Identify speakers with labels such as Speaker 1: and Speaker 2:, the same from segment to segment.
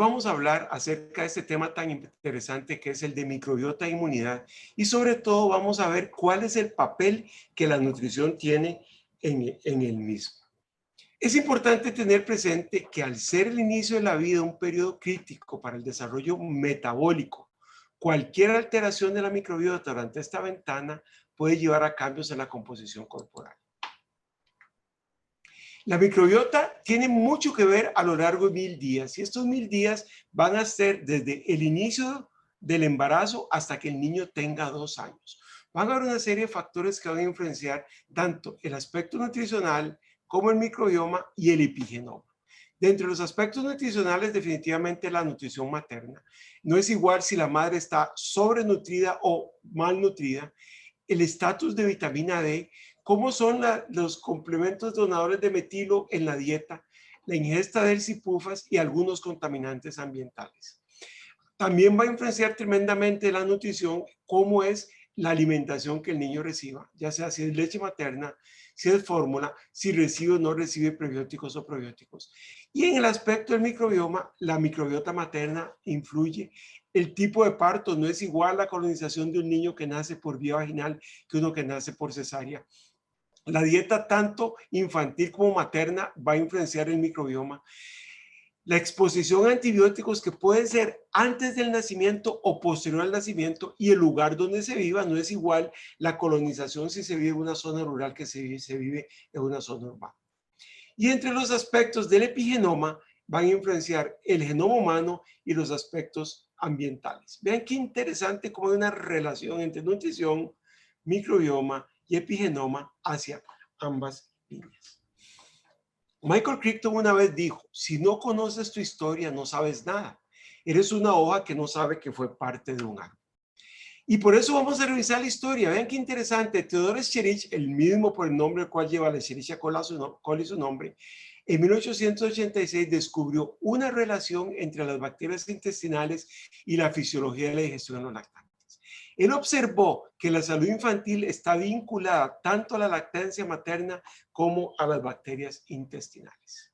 Speaker 1: vamos a hablar acerca de este tema tan interesante que es el de microbiota e inmunidad y sobre todo vamos a ver cuál es el papel que la nutrición tiene en el mismo. Es importante tener presente que al ser el inicio de la vida un periodo crítico para el desarrollo metabólico, cualquier alteración de la microbiota durante esta ventana puede llevar a cambios en la composición corporal. La microbiota tiene mucho que ver a lo largo de 1000 días y estos 1000 días van a ser desde el inicio del embarazo hasta que el niño tenga 2 años. Van a haber una serie de factores que van a influenciar tanto el aspecto nutricional como el microbioma y el epigenoma. Dentro de los aspectos nutricionales, definitivamente la nutrición materna. No es igual si la madre está sobrenutrida o malnutrida. El estatus de vitamina D, cómo son los complementos donadores de metilo en la dieta, la ingesta del cipufas y algunos contaminantes ambientales. También va a influenciar tremendamente la nutrición, cómo es la alimentación que el niño reciba, ya sea si es leche materna, si es fórmula, si recibe o no recibe prebióticos o probióticos. Y en el aspecto del microbioma, la microbiota materna influye. El tipo de parto no es igual a la colonización de un niño que nace por vía vaginal que uno que nace por cesárea. La dieta tanto infantil como materna va a influenciar el microbioma. La exposición a antibióticos que pueden ser antes del nacimiento o posterior al nacimiento y el lugar donde se viva no es igual la colonización si se vive en una zona rural que se vive en una zona urbana. Y entre los aspectos del epigenoma van a influenciar el genoma humano y los aspectos ambientales. Vean qué interesante cómo hay una relación entre nutrición, microbioma y epigenoma hacia ambas líneas. Michael Crichton una vez dijo, si no conoces tu historia, no sabes nada. Eres una hoja que no sabe que fue parte de un árbol. Y por eso vamos a revisar la historia. Vean qué interesante. Theodore Escherichia, el mismo por el nombre al cual lleva la Escherichia coli su nombre, en 1886 descubrió una relación entre las bacterias intestinales y la fisiología de la digestión de los lactantes. Él observó que la salud infantil está vinculada tanto a la lactancia materna como a las bacterias intestinales.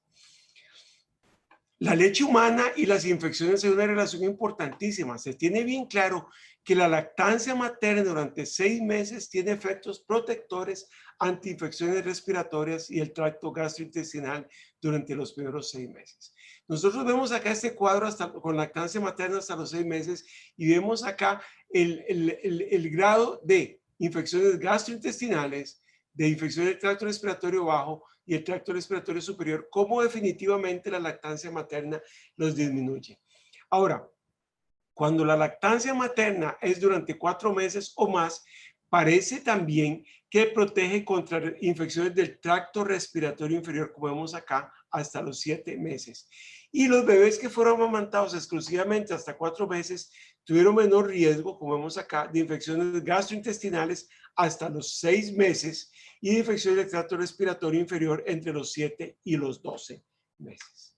Speaker 1: La leche humana y las infecciones hay una relación importantísima. Se tiene bien claro que la lactancia materna durante 6 meses tiene efectos protectores antiinfecciones respiratorias y el tracto gastrointestinal durante los primeros 6 meses. Nosotros vemos acá este cuadro con lactancia materna hasta los 6 meses y vemos acá el grado de infecciones gastrointestinales, de infecciones del tracto respiratorio bajo y el tracto respiratorio superior, cómo definitivamente la lactancia materna los disminuye. Ahora, cuando la lactancia materna es durante 4 meses o más, parece también que protege contra infecciones del tracto respiratorio inferior, como vemos acá, hasta los 7 meses. Y los bebés que fueron amamantados exclusivamente hasta 4 meses tuvieron menor riesgo, como vemos acá, de infecciones gastrointestinales hasta los 6 meses y de infecciones del tracto respiratorio inferior entre los 7 y los 12 meses.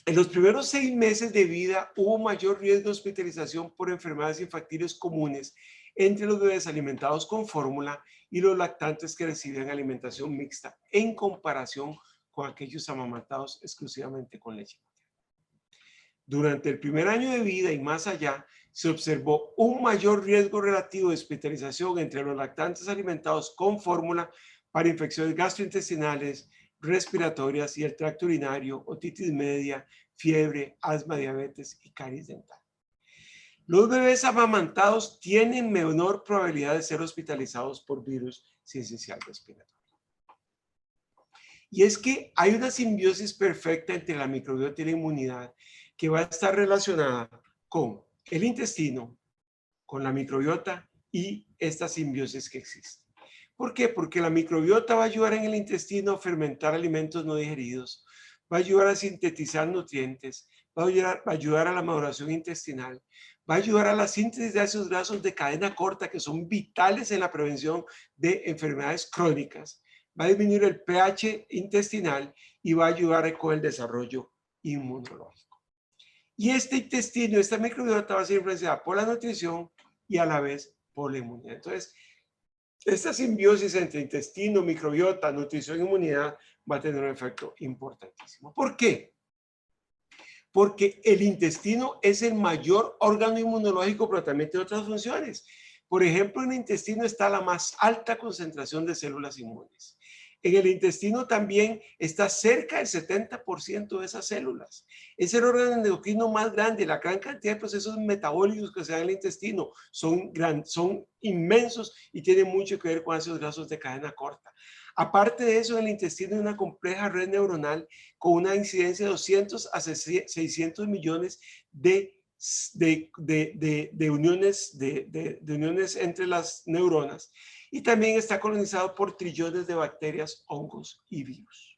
Speaker 1: En los primeros 6 meses de vida hubo mayor riesgo de hospitalización por enfermedades infantiles comunes entre los bebés alimentados con fórmula y los lactantes que recibían alimentación mixta en comparación con aquellos amamantados exclusivamente con leche materna. Durante el primer año de vida y más allá, se observó un mayor riesgo relativo de hospitalización entre los lactantes alimentados con fórmula para infecciones gastrointestinales, respiratorias y el tracto urinario, otitis media, fiebre, asma, diabetes y caries dental. Los bebés amamantados tienen menor probabilidad de ser hospitalizados por virus sincicial respiratorio. Y es que hay una simbiosis perfecta entre la microbiota y la inmunidad que va a estar relacionada con el intestino, con la microbiota y esta simbiosis que existe. ¿Por qué? Porque la microbiota va a ayudar en el intestino a fermentar alimentos no digeridos, va a ayudar a sintetizar nutrientes, va a ayudar a la maduración intestinal, va a ayudar a la síntesis de ácidos grasos de cadena corta que son vitales en la prevención de enfermedades crónicas, va a disminuir el pH intestinal y va a ayudar con el desarrollo inmunológico. Y este intestino, esta microbiota va a ser influenciada por la nutrición y a la vez por la inmunidad. Entonces, esta simbiosis entre intestino, microbiota, nutrición y inmunidad va a tener un efecto importantísimo. ¿Por qué? porque el intestino es el mayor órgano inmunológico, pero también tiene otras funciones. Por ejemplo, en el intestino está la más alta concentración de células inmunes. En el intestino también está cerca del 70% de esas células. Es el órgano endocrino más grande. La gran cantidad de procesos metabólicos que se dan en el intestino son inmensos y tienen mucho que ver con ácidos grasos de cadena corta. Aparte de eso, en el intestino hay una compleja red neuronal con una incidencia de 200 a 600 millones de uniones entre las neuronas, y también está colonizado por trillones de bacterias, hongos y virus.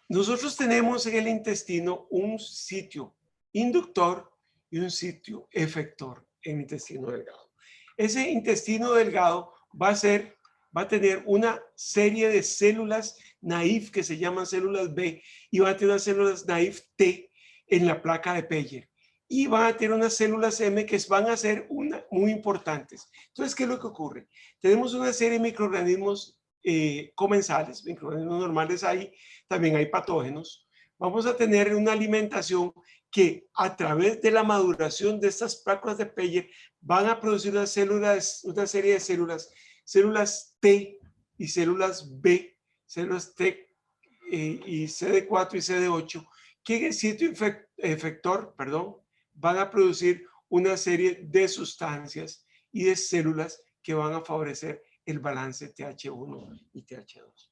Speaker 1: Nosotros tenemos en el intestino un sitio inductor y un sitio efector en el intestino delgado. Ese intestino delgado va a tener una serie de células naïf que se llaman células B, y va a tener unas células naïf T en la placa de Peyer, y van a tener unas células M que van a ser muy importantes. Entonces, ¿qué es lo que ocurre? Tenemos una serie de microorganismos comensales, microorganismos normales ahí, también hay patógenos. Vamos a tener una alimentación que a través de la maduración de estas placas de Peyer van a producir una serie de células T y células B, células T y CD4 y CD8, que en el sitio efector, van a producir una serie de sustancias y de células que van a favorecer el balance TH1 y TH2.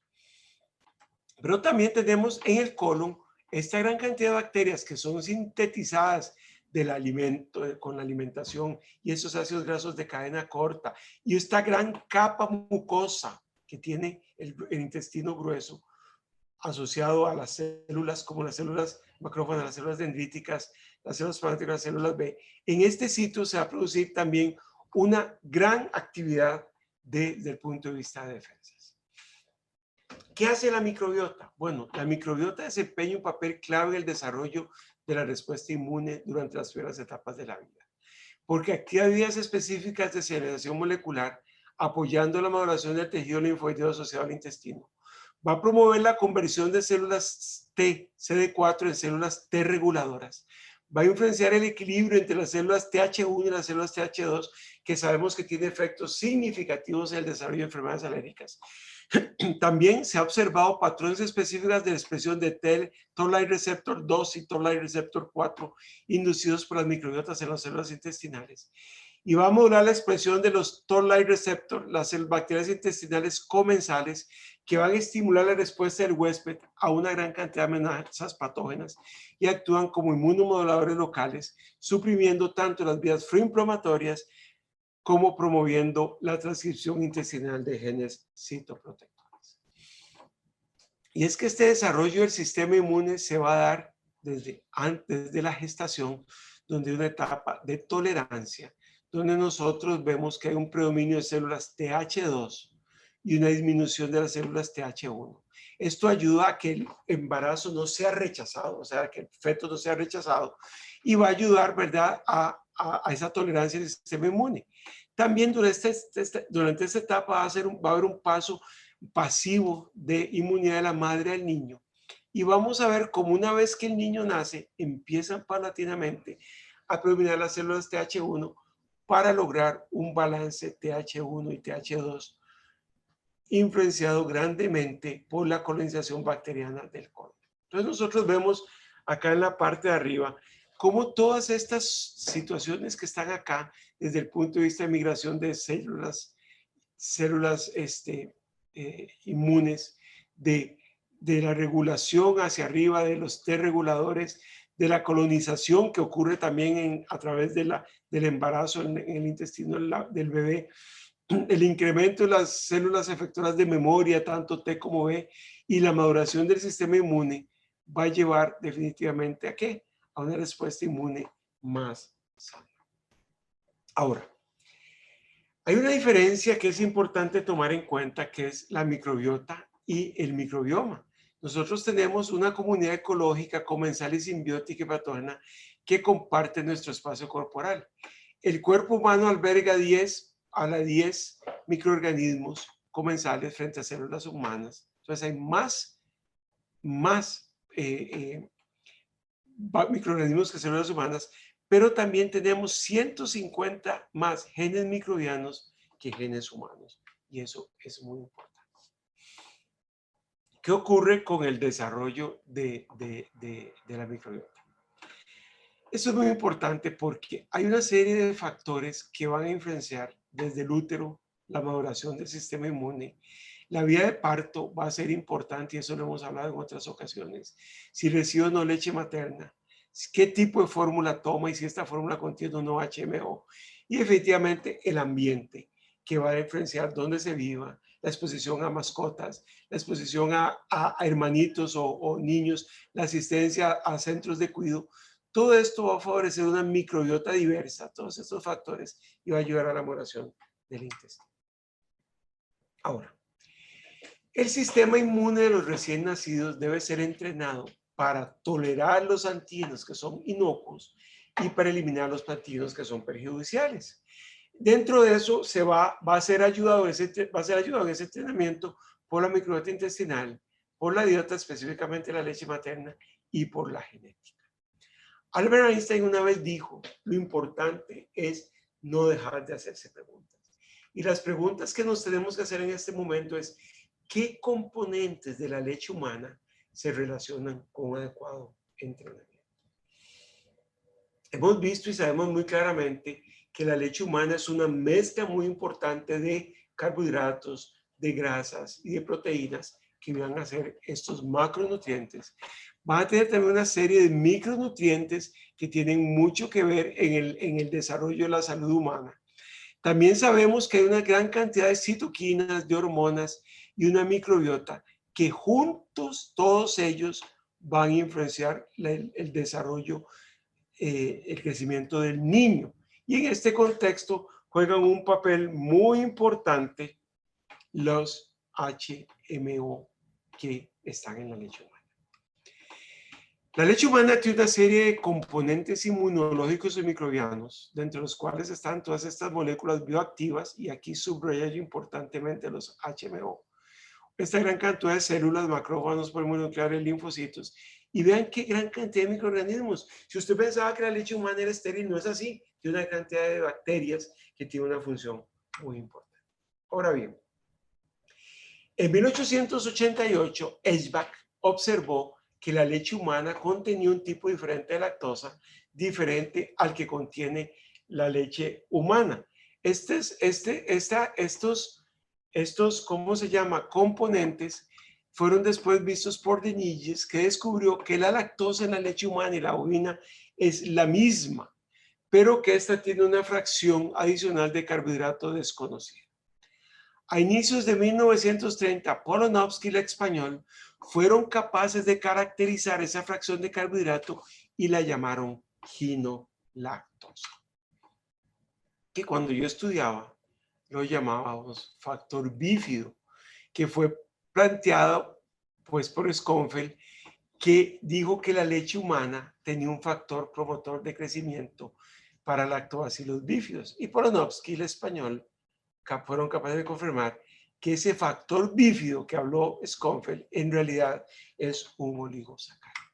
Speaker 1: Pero también tenemos en el colon esta gran cantidad de bacterias que son sintetizadas del alimento, con la alimentación, y esos ácidos grasos de cadena corta, y esta gran capa mucosa que tiene el intestino grueso, asociado a las células como las células macrófagas, las células dendríticas, las células plasmáticas, las células B. En este sitio se va a producir también una gran actividad desde el punto de vista de defensas. ¿Qué hace la microbiota? Bueno, la microbiota desempeña un papel clave en el desarrollo de la respuesta inmune durante las primeras etapas de la vida, porque activa vías específicas de señalización molecular, apoyando la maduración del tejido linfoideo asociado al intestino. Va a promover la conversión de células T, CD4 en células T reguladoras. Va a influenciar el equilibrio entre las células TH1 y las células TH2, que sabemos que tiene efectos significativos en el desarrollo de enfermedades alérgicas. También se ha observado patrones específicos de la expresión de Toll-like receptor 2 y Toll-like receptor 4 inducidos por las microbiotas en las células intestinales. Y va a modular la expresión de los Toll-like receptor, las bacterias intestinales comensales, que van a estimular la respuesta del huésped a una gran cantidad de amenazas patógenas y actúan como inmunomoduladores locales, suprimiendo tanto las vías proinflamatorias como promoviendo la transcripción intestinal de genes citoprotectores. Y es que este desarrollo del sistema inmune se va a dar desde antes de la gestación, donde hay una etapa de tolerancia, donde nosotros vemos que hay un predominio de células TH2 y una disminución de las células TH1. Esto ayuda a que el embarazo no sea rechazado, o sea, que el feto no sea rechazado, y va a ayudar, ¿verdad?, a esa tolerancia del sistema inmune. También durante esta etapa va a haber un paso pasivo de inmunidad de la madre al niño. Y vamos a ver cómo una vez que el niño nace, empiezan paulatinamente a predominar las células TH1 para lograr un balance TH1 y TH2 influenciado grandemente por la colonización bacteriana del colon. Entonces nosotros vemos acá en la parte de arriba cómo todas estas situaciones que están acá desde el punto de vista de migración de células inmunes, de la regulación hacia arriba de los T reguladores, de la colonización que ocurre también a través del embarazo en el intestino del bebé, el incremento de las células efectoras de memoria, tanto T como B, y la maduración del sistema inmune va a llevar definitivamente ¿a qué? A una respuesta inmune más sana. Ahora, hay una diferencia que es importante tomar en cuenta, que es la microbiota y el microbioma. Nosotros tenemos una comunidad ecológica, comensal y simbiótica y patógena que comparte nuestro espacio corporal. El cuerpo humano alberga 10 microorganismos comensales frente a células humanas. Entonces hay más microorganismos que células humanas, pero también tenemos 150 más genes microbianos que genes humanos. Y eso es muy importante. ¿Qué ocurre con el desarrollo de la microbiota? Esto es muy importante porque hay una serie de factores que van a influenciar desde el útero, la maduración del sistema inmune. La vía de parto va a ser importante y eso lo hemos hablado en otras ocasiones. Si recibe o no leche materna, qué tipo de fórmula toma y si esta fórmula contiene o no HMO. Y efectivamente el ambiente que va a influenciar dónde se viva, la exposición a mascotas, la exposición a hermanitos o niños, la asistencia a centros de cuidado. Todo esto va a favorecer una microbiota diversa, todos estos factores, y va a ayudar a la maduración del intestino. Ahora, el sistema inmune de los recién nacidos debe ser entrenado para tolerar los antígenos que son inocuos y para eliminar los antígenos que son perjudiciales. Dentro de eso va a ser ayudado en ese entrenamiento por la microbiota intestinal, por la dieta, específicamente la leche materna, y por la genética. Albert Einstein una vez dijo, lo importante es no dejar de hacerse preguntas. Y las preguntas que nos tenemos que hacer en este momento es, ¿qué componentes de la leche humana se relacionan con un adecuado entrenamiento? Hemos visto y sabemos muy claramente que la leche humana es una mezcla muy importante de carbohidratos, de grasas y de proteínas que van a ser estos macronutrientes. Van a tener también una serie de micronutrientes que tienen mucho que ver en el desarrollo de la salud humana. También sabemos que hay una gran cantidad de citoquinas, de hormonas y una microbiota que juntos, todos ellos, van a influenciar el desarrollo, el crecimiento del niño. Y en este contexto juegan un papel muy importante los HMO que están en la leche humana. La leche humana tiene una serie de componentes inmunológicos y microbianos, dentro de los cuales están todas estas moléculas bioactivas, y aquí subrayo importantemente los HMO. Esta gran cantidad de células, macrófagos, polinucleares, linfocitos, y vean qué gran cantidad de microorganismos. Si usted pensaba que la leche humana era estéril, no es así. Tiene una cantidad de bacterias que tiene una función muy importante. Ahora bien, en 1888, Eschbach observó que la leche humana contenía un tipo diferente de lactosa, diferente al que contiene la leche humana. Estos, ¿cómo se llama? Componentes fueron después vistos por Denilles, que descubrió que la lactosa en la leche humana y la bovina es la misma, pero que esta tiene una fracción adicional de carbohidrato desconocida. A inicios de 1930, Polonovsky y el español fueron capaces de caracterizar esa fracción de carbohidrato y la llamaron ginolactosa, que cuando yo estudiaba lo llamábamos factor bífido, que fue planteado pues por Schonfeld, que dijo que la leche humana tenía un factor promotor de crecimiento para lactobacilos bífidos, y Polonovsky y el español fueron capaces de confirmar que ese factor bífido que habló Schonfeld en realidad es un oligosacárido.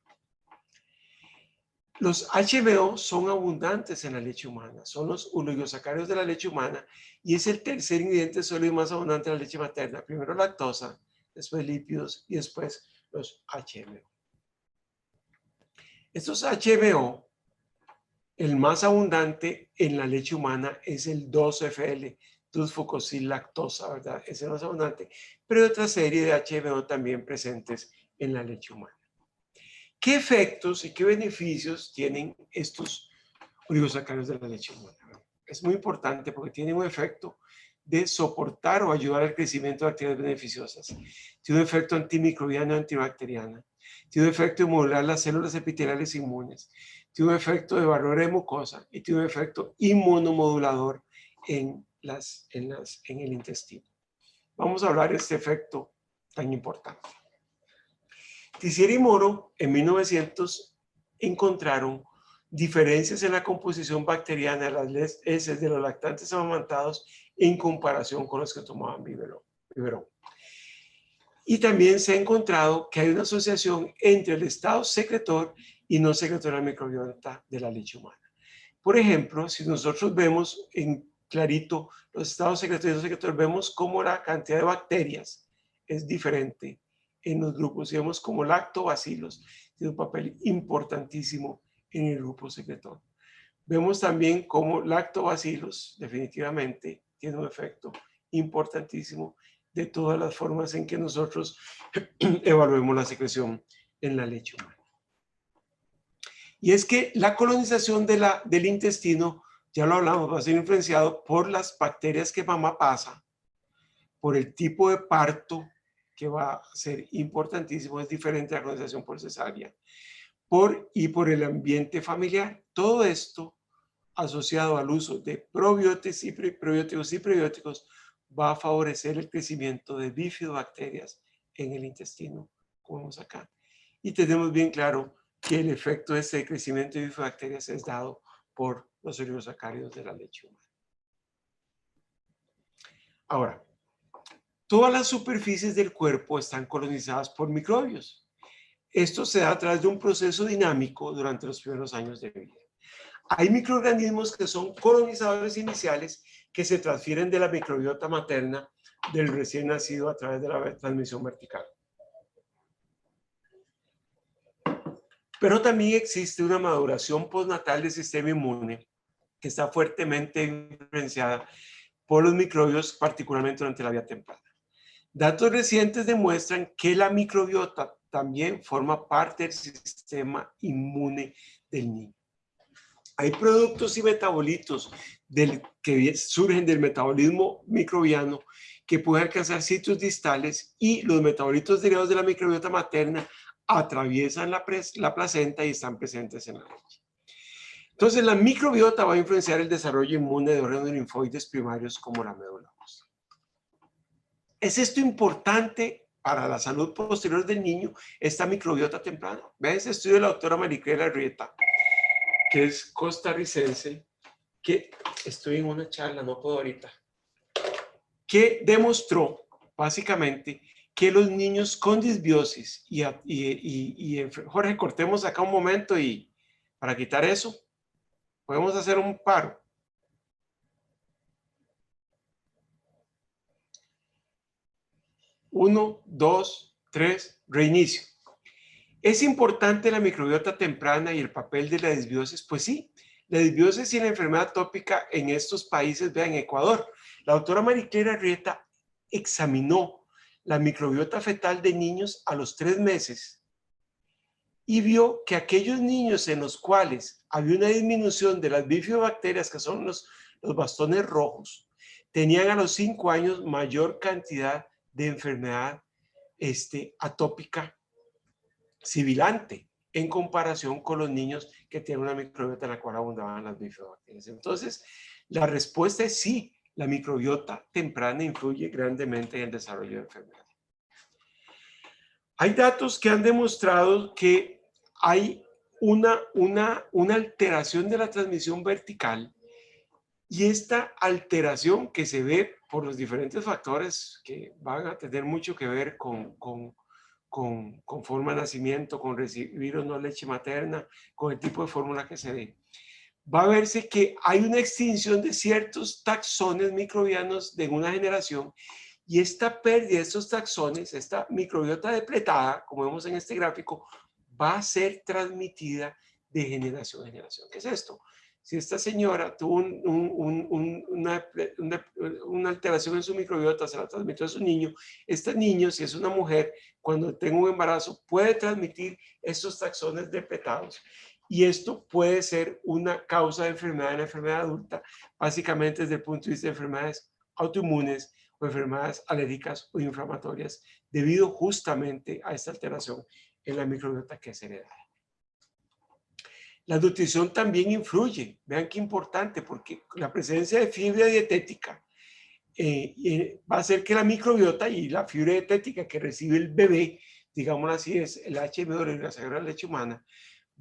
Speaker 1: Los HMO son abundantes en la leche humana, son los oligosacáridos de la leche humana, y es el tercer ingrediente sólido más abundante de la leche materna. Primero lactosa, después lípidos y después los HMO. Estos HMO, el más abundante en la leche humana es el 2-FL, 2-fucosilactosa, ¿verdad? Es el más abundante, pero hay otra serie de HMO también presentes en la leche humana. ¿Qué efectos y qué beneficios tienen estos oligosacáridos de la leche humana? Es muy importante porque tienen un efecto de soportar o ayudar al crecimiento de bacterias beneficiosas. Tiene un efecto antimicrobiano y antibacteriano. Tiene un efecto de modular las células epiteliales inmunes. Tiene un efecto de barrera de mucosa y tiene un efecto inmunomodulador en el intestino. Vamos a hablar de este efecto tan importante. Tisier y Moro en 1900 encontraron diferencias en la composición bacteriana de las heces de los lactantes amamantados en comparación con los que tomaban biberón. Y también se ha encontrado que hay una asociación entre el estado secretor y no secretoria la microbiota de la leche humana. Por ejemplo, si nosotros vemos en clarito los estados secretorios y no secretorios, vemos cómo la cantidad de bacterias es diferente en los grupos. Y vemos como lactobacilos tiene un papel importantísimo en el grupo secretorio. Vemos también cómo lactobacilos definitivamente tiene un efecto importantísimo de todas las formas en que nosotros evaluemos la secreción en la leche humana. Y es que la colonización del intestino, ya lo hablamos, va a ser influenciado por las bacterias que mamá pasa, por el tipo de parto, que va a ser importantísimo, es diferente a la colonización por cesárea, y por el ambiente familiar. Todo esto asociado al uso de probióticos y prebióticos va a favorecer el crecimiento de bifidobacterias en el intestino, como vemos acá. Y tenemos bien claro que el efecto de ese crecimiento de bifidobacterias es dado por los oligosacáridos de la leche humana. Ahora, todas las superficies del cuerpo están colonizadas por microbios. Esto se da a través de un proceso dinámico durante los primeros años de vida. Hay microorganismos que son colonizadores iniciales que se transfieren de la microbiota materna del recién nacido a través de la transmisión vertical. Pero también existe una maduración postnatal del sistema inmune que está fuertemente influenciada por los microbios, particularmente durante la vida temprana. Datos recientes demuestran que la microbiota también forma parte del sistema inmune del niño. Hay productos y metabolitos que surgen del metabolismo microbiano que pueden alcanzar sitios distales y los metabolitos derivados de la microbiota materna atraviesan la placenta y están presentes en la leche. Entonces, la microbiota va a influenciar el desarrollo inmune de órganos linfoides primarios como la médula ósea. ¿Es esto importante para la salud posterior del niño, esta microbiota temprana? Vean ese estudio de la doctora Maricela Arrieta, que es costarricense, que estoy en una charla, no puedo ahorita, que demostró básicamente que los niños con disbiosis Jorge, cortemos acá un momento y para quitar eso, podemos hacer un paro. Uno, dos, tres, reinicio. ¿Es importante la microbiota temprana y el papel de la disbiosis? Pues sí, la disbiosis y la enfermedad atópica en estos países, vean, Ecuador. La doctora Maricela Arrieta examinó la microbiota fetal de niños a los 3 meses y vio que aquellos niños en los cuales había una disminución de las bifidobacterias, que son los bastones rojos, tenían a los 5 años mayor cantidad de enfermedad atópica sibilante en comparación con los niños que tienen una microbiota en la cual abundaban las bifidobacterias. Entonces, la respuesta es sí, la microbiota temprana influye grandemente en el desarrollo de enfermedades. Hay datos que han demostrado que hay una alteración de la transmisión vertical, y esta alteración que se ve por los diferentes factores que van a tener mucho que ver con forma de nacimiento, con recibir o no leche materna, con el tipo de fórmula que se dé, va a verse que hay una extinción de ciertos taxones microbianos de una generación, y esta pérdida de estos taxones, esta microbiota depletada, como vemos en este gráfico, va a ser transmitida de generación a generación. ¿Qué es esto? Si esta señora tuvo una alteración en su microbiota, se la transmitió a su niño, este niño, si es una mujer, cuando tenga un embarazo, puede transmitir estos taxones depletados. Y esto puede ser una causa de enfermedad en la enfermedad adulta, básicamente desde el punto de vista de enfermedades autoinmunes o enfermedades alérgicas o inflamatorias, debido justamente a esta alteración en la microbiota que es heredada. La nutrición también influye, vean qué importante, porque la presencia de fibra dietética va a hacer que la microbiota y la fibra dietética que recibe el bebé, digámoslo así, es el HMO, la sagrada leche humana,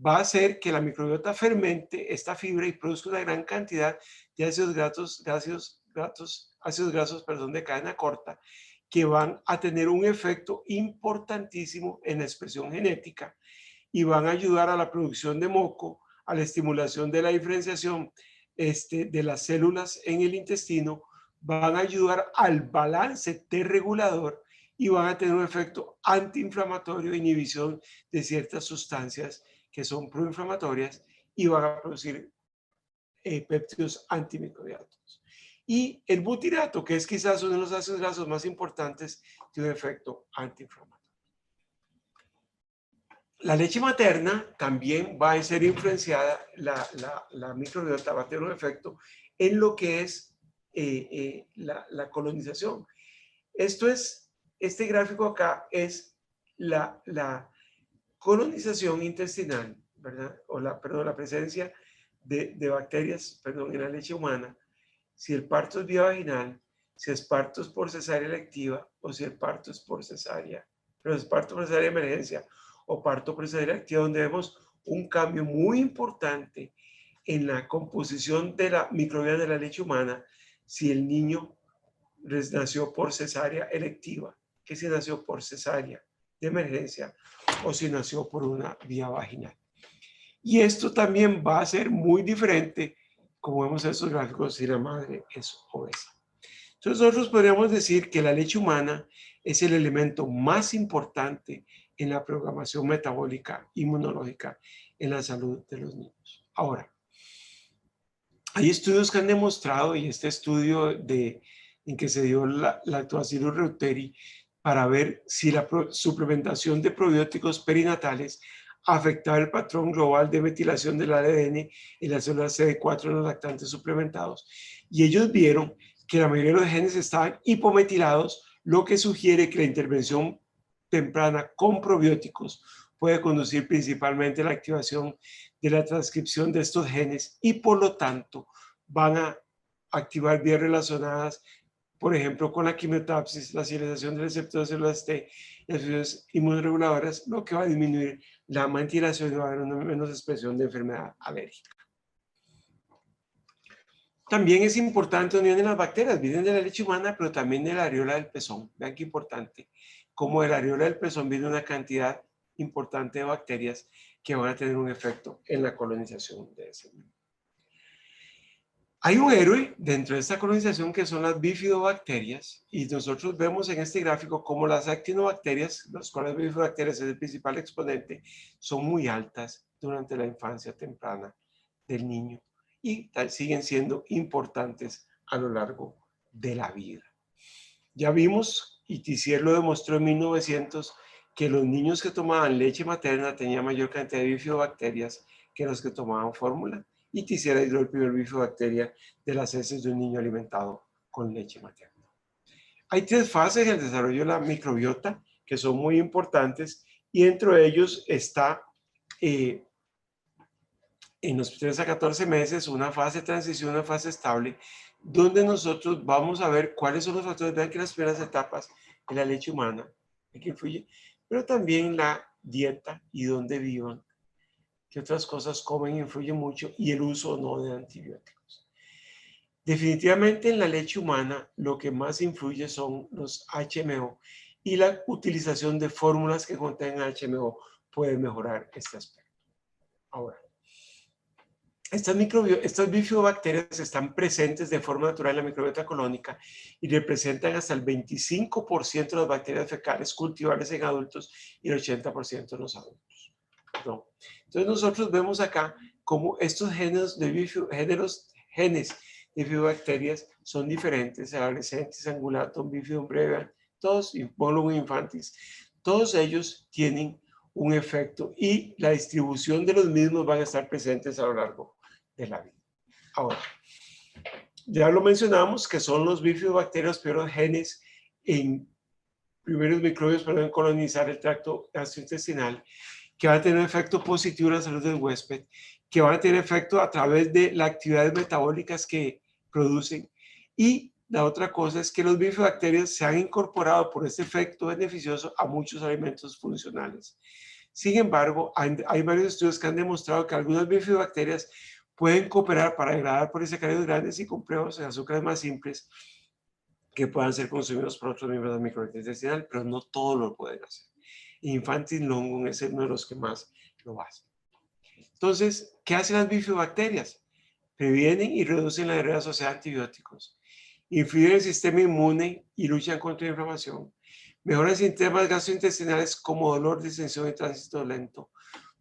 Speaker 1: va a hacer que la microbiota fermente esta fibra y produzca una gran cantidad de ácidos grasos de cadena corta, que van a tener un efecto importantísimo en la expresión genética y van a ayudar a la producción de moco, a la estimulación de la diferenciación de las células en el intestino, van a ayudar al balance T regulador y van a tener un efecto antiinflamatorio, inhibición de ciertas sustancias que son proinflamatorias y van a producir péptidos antimicrobianos. Y el butirato, que es quizás uno de los ácidos grasos más importantes, tiene un efecto antiinflamatorio. La leche materna también va a ser influenciada, la microbiota va a tener un efecto en lo que es la colonización. Este gráfico acá es la colonización intestinal, ¿verdad? Perdón, la presencia de bacterias, perdón, en la leche humana, si el parto es vía vaginal, si el parto es por cesárea electiva o si el parto es por cesárea, pero es parto por cesárea de emergencia o parto por cesárea electiva, donde vemos un cambio muy importante en la composición de la microbiota de la leche humana si el niño nació por cesárea electiva, que si nació por cesárea de emergencia o si nació por una vía vaginal. Y esto también va a ser muy diferente, como vemos en estos gráficos, si la madre es obesa. Entonces nosotros podríamos decir que la leche humana es el elemento más importante en la programación metabólica inmunológica en la salud de los niños. Ahora, hay estudios que han demostrado, y este estudio en que se dio la Lactobacillus reuteri, para ver si la suplementación de probióticos perinatales afectaba el patrón global de metilación del ADN en las células CD4 en los lactantes suplementados. Y ellos vieron que la mayoría de los genes estaban hipometilados, lo que sugiere que la intervención temprana con probióticos puede conducir principalmente a la activación de la transcripción de estos genes y por lo tanto van a activar vías relacionadas, por ejemplo, con la quimiotapsis, la señalización de receptores de células T y las funciones inmunoreguladoras, lo que va a disminuir la metilación y va a haber una menos expresión de enfermedad alérgica. También es importante la unión de las bacterias, vienen de la leche humana, pero también de la areola del pezón. Vean qué importante, como de la areola del pezón viene una cantidad importante de bacterias que van a tener un efecto en la colonización de ese niño. Hay un héroe dentro de esta colonización que son las bifidobacterias y nosotros vemos en este gráfico como las actinobacterias, las cuales bifidobacterias es el principal exponente, son muy altas durante la infancia temprana del niño y siguen siendo importantes a lo largo de la vida. Ya vimos, y Tissier lo demostró en 1900, que los niños que tomaban leche materna tenían mayor cantidad de bifidobacterias que los que tomaban fórmula. Y Tissier aisló el primer bifidobacteria de las heces de un niño alimentado con leche materna. Hay 3 fases en el desarrollo de la microbiota que son muy importantes y dentro de ellos está en los 3 a 14 meses una fase de transición, una fase estable, donde nosotros vamos a ver cuáles son los factores. Vean que las primeras etapas en la leche humana, que influye, pero también la dieta y dónde vivan, que otras cosas comen influye mucho y el uso o no de antibióticos. Definitivamente en la leche humana lo que más influye son los HMO y la utilización de fórmulas que contengan HMO puede mejorar este aspecto. Ahora, estas bifidobacterias están presentes de forma natural en la microbiota colónica y representan hasta el 25% de las bacterias fecales cultivables en adultos y el 80% en los adultos. ¿No? Entonces nosotros vemos acá cómo estos genes de bifidobacterias son diferentes, adolescentes, angulatum, bifidum breve, todos, Bolum infantis, todos ellos tienen un efecto y la distribución de los mismos van a estar presentes a lo largo de la vida. Ahora, ya lo mencionamos que son los bifidobacterias, pero genes en primeros microbios pueden colonizar el tracto gastrointestinal, que van a tener un efecto positivo en la salud del huésped, que van a tener efecto a través de las actividades metabólicas que producen. Y la otra cosa es que los bifidobacterias se han incorporado por este efecto beneficioso a muchos alimentos funcionales. Sin embargo, hay varios estudios que han demostrado que algunas bifidobacterias pueden cooperar para degradar polisacáridos grandes y complejos en azúcares más simples que puedan ser consumidos por otros miembros de la microbiota intestinal, pero no todos lo pueden hacer. Infantil Longun es uno de los que más lo hace. Entonces, ¿qué hacen las bifidobacterias? Previenen y reducen la diarrea asociada a antibióticos, influyen en el sistema inmune y luchan contra la inflamación, mejoran síntomas gastrointestinales como dolor, distensión y tránsito lento,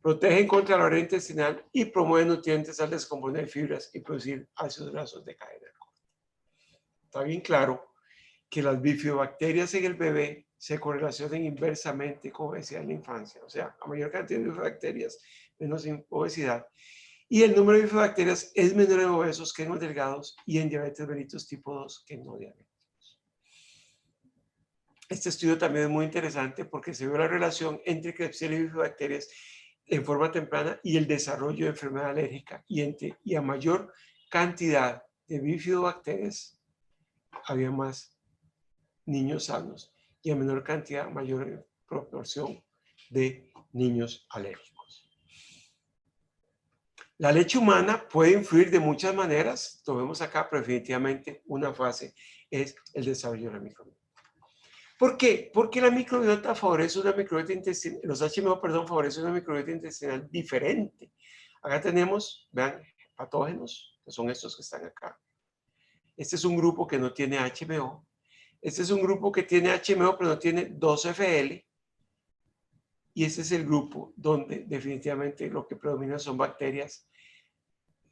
Speaker 1: protegen contra la barrera intestinal y promueven nutrientes al descomponer fibras y producir ácidos grasos de cadena corta. Está bien claro que las bifidobacterias en el bebé se correlacionan inversamente con obesidad en la infancia. O sea, a mayor cantidad de bifidobacterias, menos obesidad. Y el número de bifidobacterias es menor en obesos que en los delgados y en diabetes mellitus tipo 2 que en no diabéticos. Este estudio también es muy interesante porque se vio la relación entre Klebsiella y bifidobacterias en forma temprana y el desarrollo de enfermedad alérgica. Y a mayor cantidad de bifidobacterias había más niños sanos y a menor cantidad, mayor proporción de niños alérgicos. La leche humana puede influir de muchas maneras, lo vemos acá, pero definitivamente una fase es el desarrollo de la microbiota. ¿Por qué? Porque la microbiota favorece una microbiota intestinal, los HMO, perdón, favorecen una microbiota intestinal diferente. Acá tenemos, vean, patógenos, que son estos que están acá. Este es un grupo que no tiene HMO. Este es un grupo que tiene HMO, pero no tiene 2FL. Y este es el grupo donde definitivamente lo que predomina son bacterias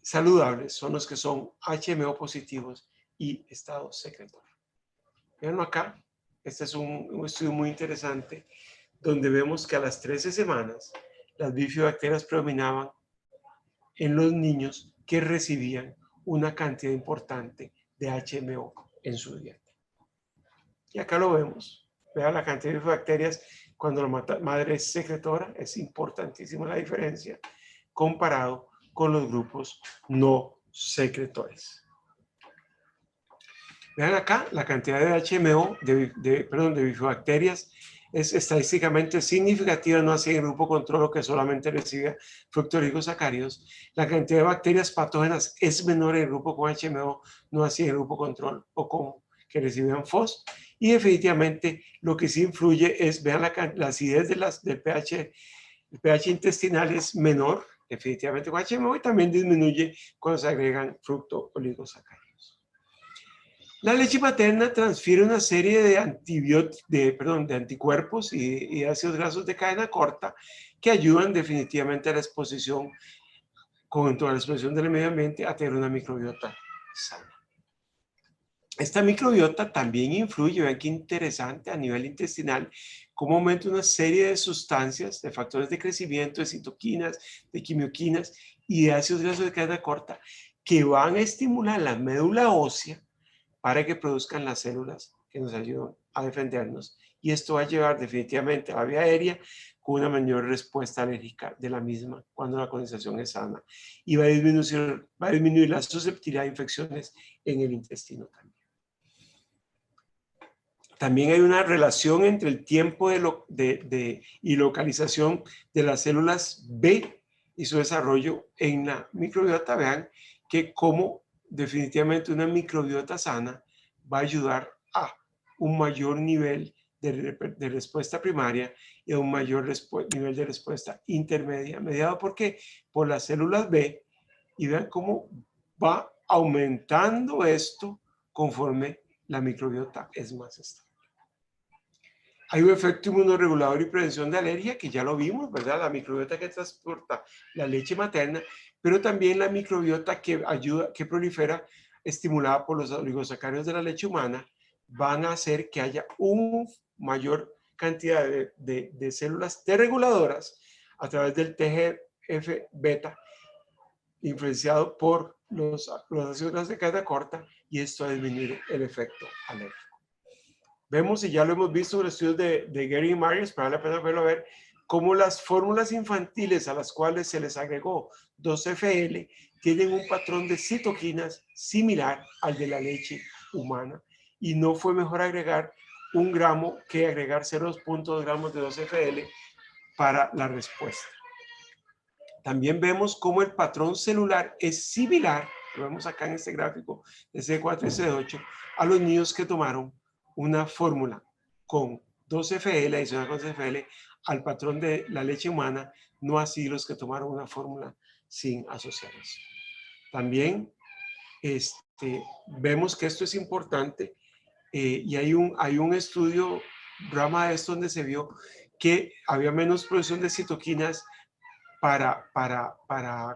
Speaker 1: saludables, son los que son HMO positivos y estado secretorio. Veanlo acá. Este es un estudio muy interesante donde vemos que a las 13 semanas las bifidobacterias predominaban en los niños que recibían una cantidad importante de HMO en su dieta. Y acá lo vemos. Vean la cantidad de bacterias cuando la madre es secretora. Es importantísima la diferencia comparado con los grupos no secretores. Vean acá la cantidad de HMO, de bifidobacterias, es estadísticamente significativa, no así en el grupo control que solamente recibe fructoligosacáridos. La cantidad de bacterias patógenas es menor en el grupo con HMO, no así en el grupo control o con que recibían FOS. Y definitivamente lo que sí influye es, vean la acidez del pH, el pH intestinal es menor, definitivamente con HMO, y también disminuye cuando se agregan fructooligosacáridos. La leche materna transfiere una serie de anticuerpos y ácidos grasos de cadena corta que ayudan definitivamente a la exposición, contra la exposición del medio ambiente, a tener una microbiota sana. Esta microbiota también influye, vean qué interesante, a nivel intestinal, cómo aumenta una serie de sustancias, de factores de crecimiento, de citoquinas, de quimioquinas y de ácidos grasos de cadena corta que van a estimular la médula ósea para que produzcan las células que nos ayudan a defendernos. Y esto va a llevar definitivamente a la vía aérea con una mayor respuesta alérgica de la misma cuando la condensación es sana. Y va a disminuir la susceptibilidad a infecciones en el intestino también. También hay una relación entre el tiempo y localización de las células B y su desarrollo en la microbiota. Vean que como definitivamente una microbiota sana va a ayudar a un mayor nivel de respuesta primaria y a un mayor nivel de respuesta intermedia. ¿Mediado por qué? Por las células B. Y vean cómo va aumentando esto conforme la microbiota es más estable. Hay un efecto inmunoregulador y prevención de alergia, que ya lo vimos, ¿verdad? La microbiota que transporta la leche materna, pero también la microbiota que prolifera, estimulada por los oligosacáridos de la leche humana, van a hacer que haya una mayor cantidad de células T reguladoras a través del TGF-beta, influenciado por los ácidos grasos de cadena corta, y esto va a disminuir el efecto alérgico. Vemos, y ya lo hemos visto en los estudios de Gary y Myers, pero vale la pena verlo a ver, cómo las fórmulas infantiles a las cuales se les agregó 2FL tienen un patrón de citoquinas similar al de la leche humana. Y no fue mejor agregar 1 gramo que agregar 0.2 gramos de 2FL para la respuesta. También vemos cómo el patrón celular es similar, lo vemos acá en este gráfico de C4 y C8, a los niños que tomaron una fórmula con 2FL, adicional con 2FL, al patrón de la leche humana, no así los que tomaron una fórmula sin asociar eso. También vemos que esto es importante y hay un estudio, rama de esto, donde se vio que había menos producción de citoquinas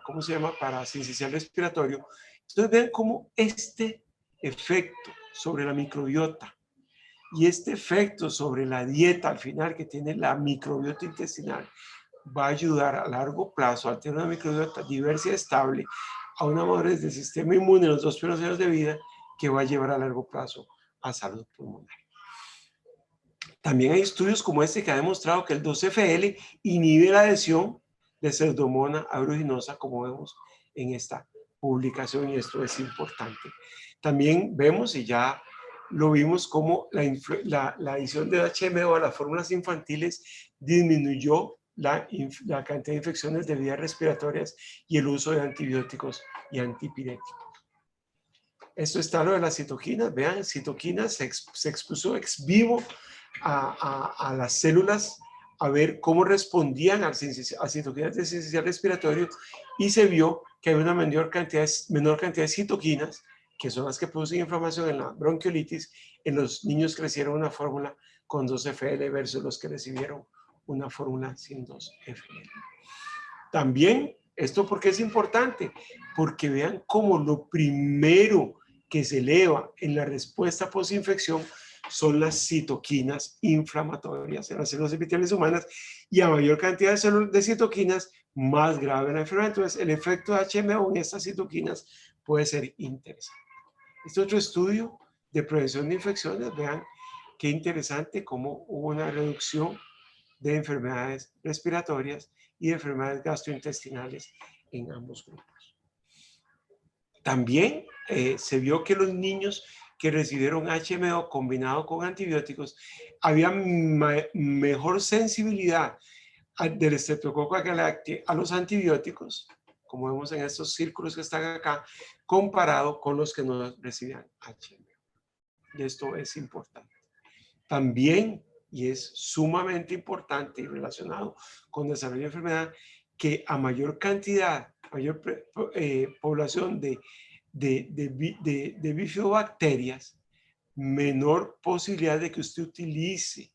Speaker 1: ¿cómo se llama? Para sincicial respiratorio. Entonces ven cómo este efecto sobre la microbiota y este efecto sobre la dieta al final que tiene la microbiota intestinal va a ayudar a largo plazo a tener una microbiota diversa y estable, a una madurez del sistema inmune en los 2 primeros años de vida, que va a llevar a largo plazo a salud pulmonar. También hay estudios como este que ha demostrado que el 2-FL inhibe la adhesión de Pseudomonas aeruginosa, como vemos en esta publicación, y esto es importante. También vemos, y ya lo vimos, como la adición de HMO a las fórmulas infantiles disminuyó la cantidad de infecciones de vías respiratorias y el uso de antibióticos y antipiréticos. Esto está lo de las citoquinas. Vean, citoquinas se expuso ex vivo a las células a ver cómo respondían a citoquinas de sincicial respiratorio, y se vio que hay una menor cantidad de citoquinas, que son las que producen inflamación en la bronquiolitis, en los niños que recibieron una fórmula con 2-FL versus los que recibieron una fórmula sin 2-FL. También, ¿esto por qué es importante? Porque vean cómo lo primero que se eleva en la respuesta posinfección son las citoquinas inflamatorias en las células epiteliales humanas, y a mayor cantidad de citoquinas, más grave la enfermedad. Entonces, el efecto de HMO en estas citoquinas puede ser interesante. Este otro estudio de prevención de infecciones, vean qué interesante cómo hubo una reducción de enfermedades respiratorias y de enfermedades gastrointestinales en ambos grupos. También se vio que los niños que recibieron HMO combinado con antibióticos había mejor sensibilidad del Streptococcus galáctea a los antibióticos, como vemos en estos círculos que están acá, comparado con los que no recibían HMO. Y esto es importante. También, y es sumamente importante y relacionado con desarrollo de enfermedad, que a mayor cantidad, mayor población de bifidobacterias, menor posibilidad de que usted utilice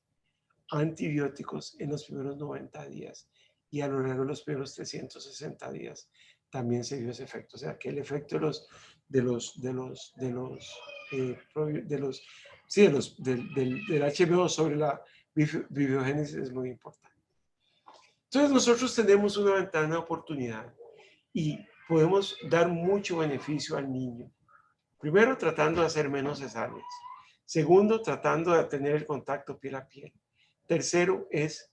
Speaker 1: antibióticos en los primeros 90 días, y a lo largo de los primeros 360 días también se vio ese efecto. O sea que el efecto del HMO sobre la bibliogénesis es muy importante. Entonces nosotros tenemos una ventana de oportunidad y podemos dar mucho beneficio al niño. Primero, tratando de hacer menos cesáreas. Segundo, tratando de tener el contacto piel a piel. Tercero, es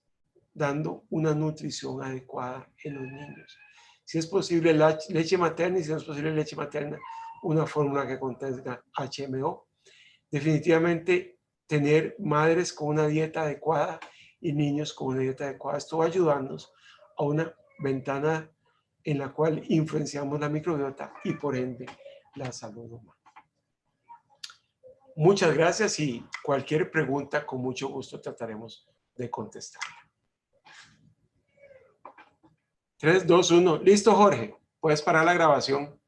Speaker 1: dando una nutrición adecuada en los niños. Si es posible leche materna, y si no es posible leche materna, una fórmula que contenga HMO. Definitivamente tener madres con una dieta adecuada y niños con una dieta adecuada. Esto va a ayudarnos a una ventana en la cual influenciamos la microbiota y por ende la salud humana. Muchas gracias, y cualquier pregunta con mucho gusto trataremos de contestar. 3, 2, 1. Listo, Jorge. Puedes parar la grabación.